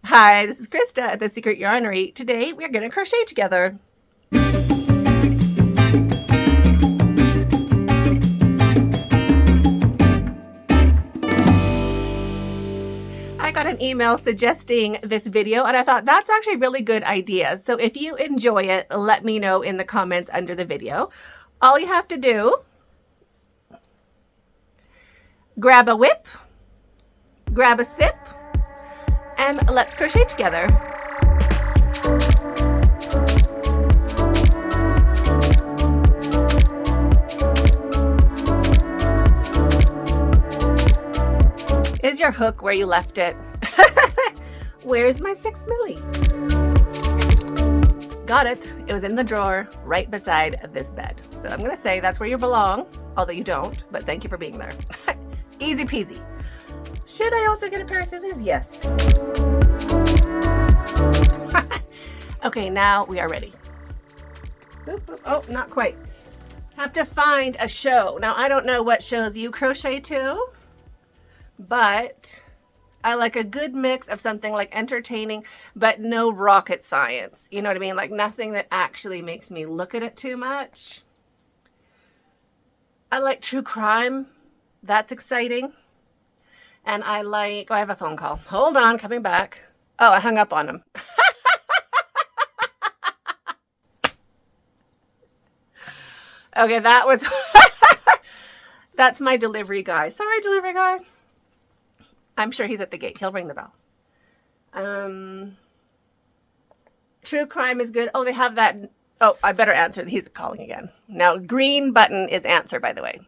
Hi, this is Krista at The Secret Yarnery. Today we're going to crochet together. I got an email suggesting this video and I thought that's actually a really good idea. So if you enjoy it, let me know in the comments under the video. All you have to do, grab a whip, grab a sip, and let's crochet together. Is your hook where you left it? Where's my 6 milli? Got it. It was in the drawer right beside this bed. So I'm going to say that's where you belong, although you don't, but thank you for being there. Easy peasy. Should I also get a pair of scissors? Yes. Okay, now we are ready. Boop, boop. Oh, not quite. Have to find a show. Now, I don't know what shows you crochet to, but I like a good mix of something like entertaining, but no rocket science. You know what I mean? Like nothing that actually makes me look at it too much. I like true crime. That's exciting. And I like, oh, I have a phone call. Hold on, coming back. Oh, I hung up on him. Okay, that was, that's my delivery guy. Sorry, delivery guy. I'm sure he's at the gate. He'll ring the bell. True crime is good. Oh, they have that. Oh, I better answer. He's calling again. Now, green button is answer, by the way.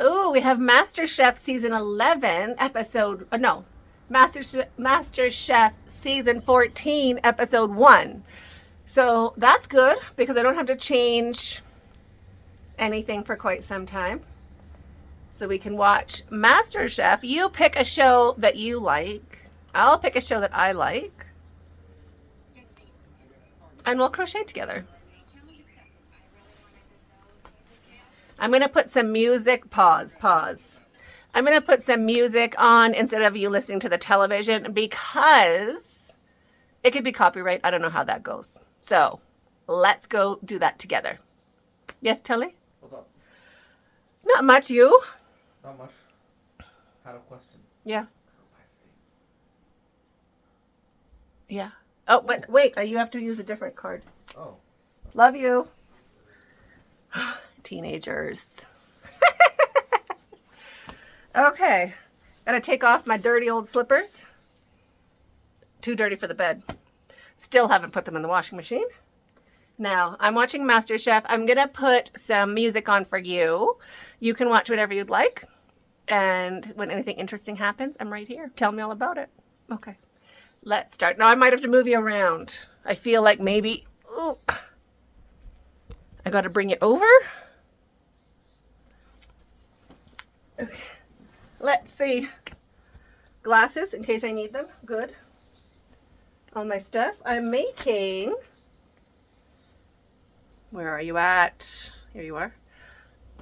Oh, we have MasterChef season 11 episode. No, MasterChef season 14 episode 1. So that's good because I don't have to change anything for quite some time. So we can watch MasterChef. You pick a show that you like. I'll pick a show that I like. And we'll crochet together. I'm going to put some music. Pause. I'm going to put some music on instead of you listening to the television because it could be copyright. I don't know how that goes. So let's go do that together. Yes, Tully? What's up? Not much, you? Not much. Had a question. Yeah. Yeah. Oh, but wait, you have to use a different card. Oh. Love you. Teenagers. Okay. Gotta take off my dirty old slippers. Too dirty for the bed. Still haven't put them in the washing machine. Now, I'm watching MasterChef. I'm gonna put some music on for you. You can watch whatever you'd like. And when anything interesting happens, I'm right here. Tell me all about it. Okay. Let's start. Now, I might have to move you around. I feel like maybe... Ooh, I got to bring you over. Okay. Let's see. Glasses, in case I need them. Good. All my stuff. I'm making... Where are you at? Here you are.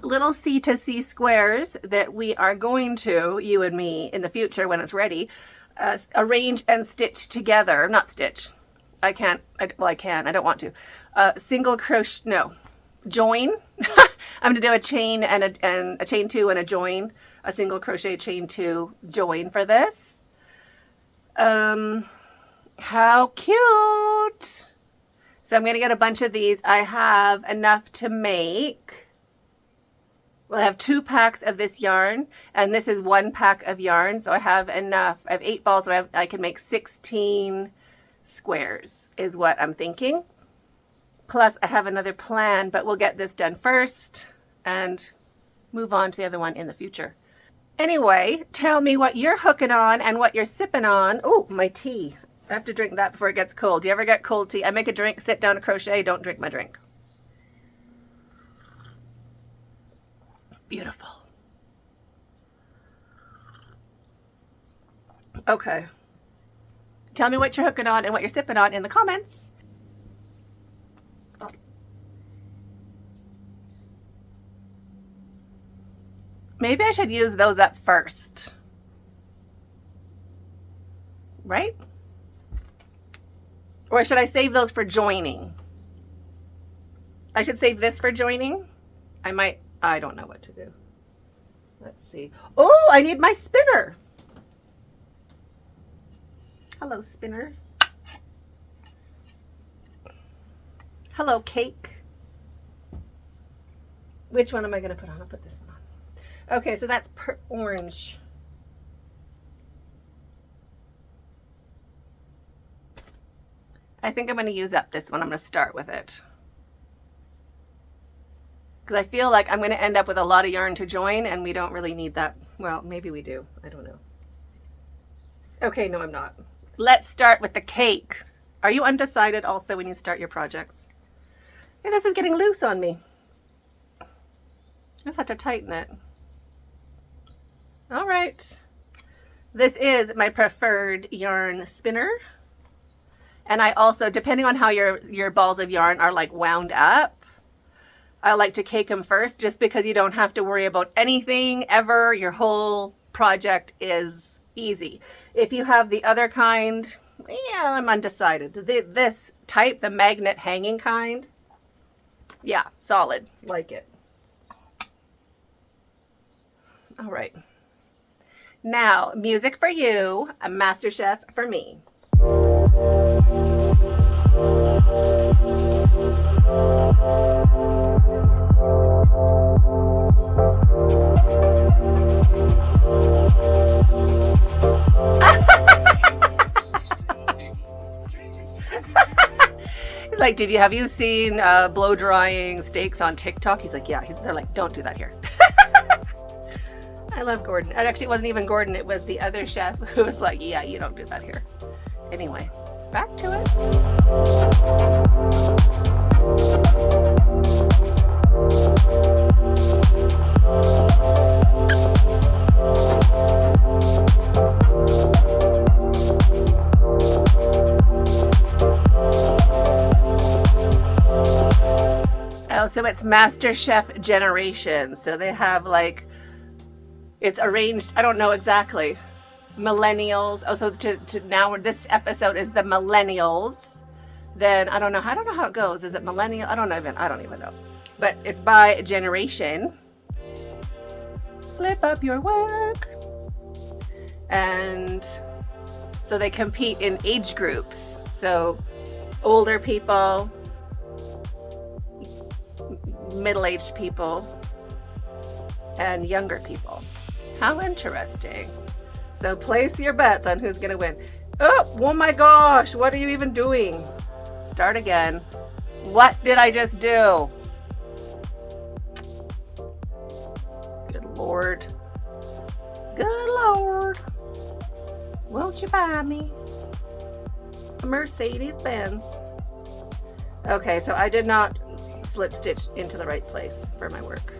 Little C to C squares that we are going to, you and me, in the future when it's ready, arrange and stitch together. Not stitch. I can't. Well, I can. I don't want to. Single crochet. No. Join. I'm going to do a chain and a chain 2 and a join. A single crochet chain 2 join for this. How cute. So I'm going to get a bunch of these. I have enough to make... Well, I have 2 packs of this yarn, and this is 1 pack of yarn, so I have enough. I have 8 balls, so I can make 16 squares, is what I'm thinking. Plus, I have another plan, but we'll get this done first and move on to the other one in the future. Anyway, tell me what you're hooking on and what you're sipping on. Oh, my tea. I have to drink that before it gets cold. Do you ever get cold tea? I make a drink, sit down to crochet, don't drink my drink. Beautiful. Okay. Tell me what you're hooking on and what you're sipping on in the comments. Maybe I should use those up first. right? Or should I save those for joining? I should save this for joining. I don't know what to do. Let's see. Oh, I need my spinner. Hello, spinner. Hello, cake. Which one am I going to put on? I'll put this one on. Okay, so that's orange. I think I'm going to use up this one. I'm going to start with it. Because I feel like I'm going to end up with a lot of yarn to join, and we don't really need that. Well, maybe we do. I don't know. Okay, no, I'm not. Let's start with the cake. Are you undecided also when you start your projects? Hey, this is getting loose on me. I just have to tighten it. All right. This is my preferred yarn spinner. And I also, depending on how your balls of yarn are like wound up, I like to cake them first just because you don't have to worry about anything ever. Your whole project is easy. If you have the other kind, yeah, I'm undecided. This type, the magnet hanging kind, yeah, solid. Like it. All right. Now, music for you, a MasterChef for me. He's like, have you seen blow drying steaks on TikTok? He's like, yeah. They're like, don't do that here. I love Gordon. And actually, it wasn't even Gordon. It was the other chef who was like, yeah, you don't do that here. Anyway, back to it. Oh, so it's MasterChef Generation. So they have like, it's arranged, I don't know exactly. Millennials. Oh, so to now this episode is the millennials. Then I don't know how it goes. Is it millennial? I don't even know. But it's by generation. Flip up your work. And so they compete in age groups. So older people, middle-aged people, and younger people. How interesting. So place your bets on who's going to win. Oh my gosh, what are you even doing? Start again. What did I just do? Good Lord. Good Lord. Won't you buy me a Mercedes-Benz? Okay, so I did not slip stitch into the right place for my work.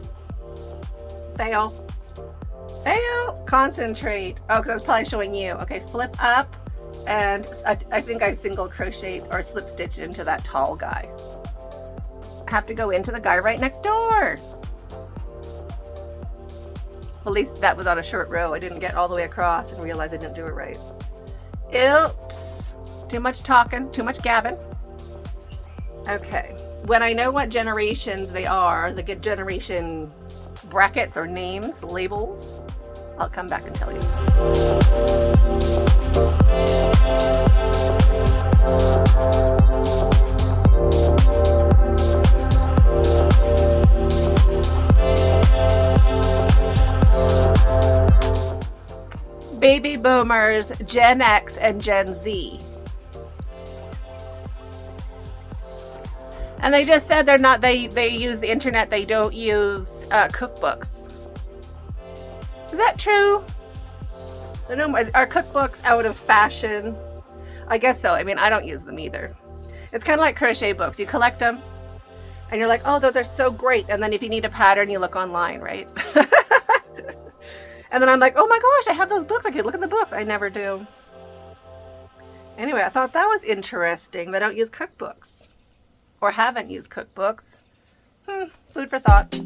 Fail. Fail. Concentrate. Oh, because I was probably showing you. Okay, flip up, and I think I single crochet or slip stitch into that tall guy. I have to go into the guy right next door. Well, at least that was on a short row. I didn't get all the way across and realize I didn't do it right. Oops. Too much talking, too much gabbing. Okay. When I know what generations they are, the good generation brackets or names, labels, I'll come back and tell you. Baby boomers, Gen X, and Gen Z. And they just said they use the internet, they don't use cookbooks. Is that true? I don't know, are cookbooks out of fashion? I guess so. I mean, I don't use them either. It's kind of like crochet books. You collect them and you're like, oh, those are so great. And then if you need a pattern, you look online, right? And then I'm like, oh my gosh, I have those books. I can look at the books. I never do. Anyway, I thought that was interesting. They don't use cookbooks. Or haven't used cookbooks. Food for thought.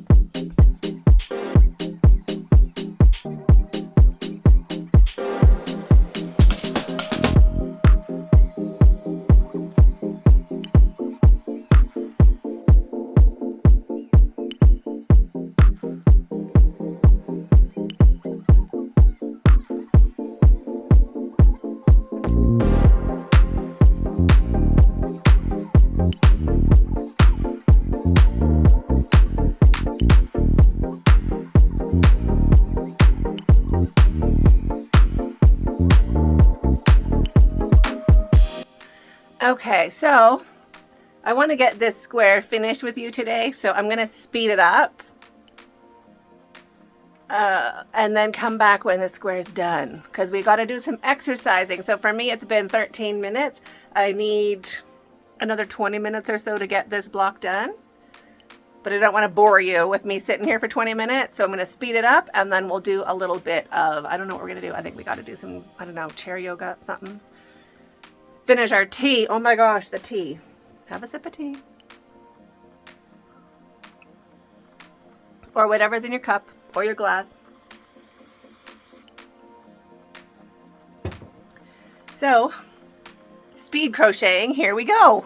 Okay, so I want to get this square finished with you today, so I'm going to speed it up and then come back when the square's done, because we got to do some exercising. So for me, it's been 13 minutes. I need another 20 minutes or so to get this block done, but I don't want to bore you with me sitting here for 20 minutes, so I'm going to speed it up, and then we'll do a little bit of, I don't know what we're going to do. I think we got to do some, I don't know, chair yoga, something. Finish our tea. Oh my gosh, the tea. Have a sip of tea. Or whatever's in your cup or your glass. So, speed crocheting, here we go.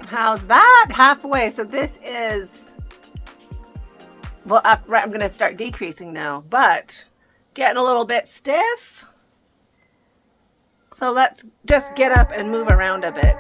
How's that? Halfway. So this is, well, right, I'm going to start decreasing now, but getting a little bit stiff. So let's just get up and move around a bit.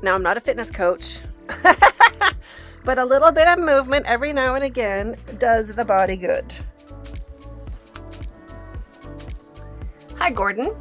Now, I'm not a fitness coach, but a little bit of movement every now and again does the body good. Hi, Gordon.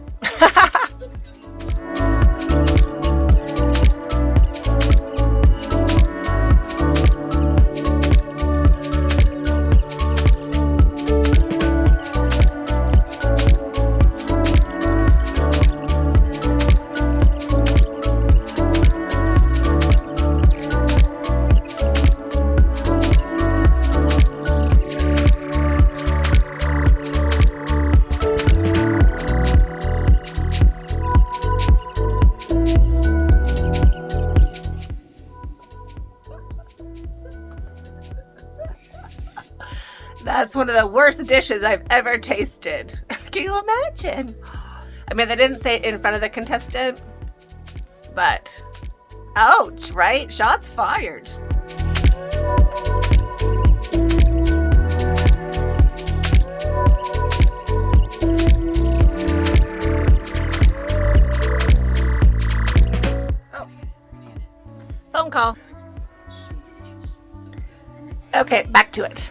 That's one of the worst dishes I've ever tasted. Can you imagine? I mean, they didn't say it in front of the contestant, but ouch, right? Shots fired. Oh. Phone call. Okay, back to it.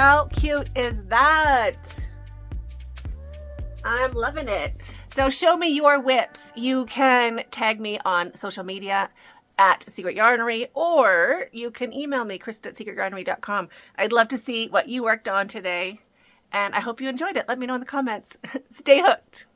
How cute is that? I'm loving it. So show me your whips. You can tag me on social media at Secret Yarnery, or you can email me, Krista@secretyarnery.com. I'd love to see what you worked on today, and I hope you enjoyed it. Let me know in the comments. Stay hooked.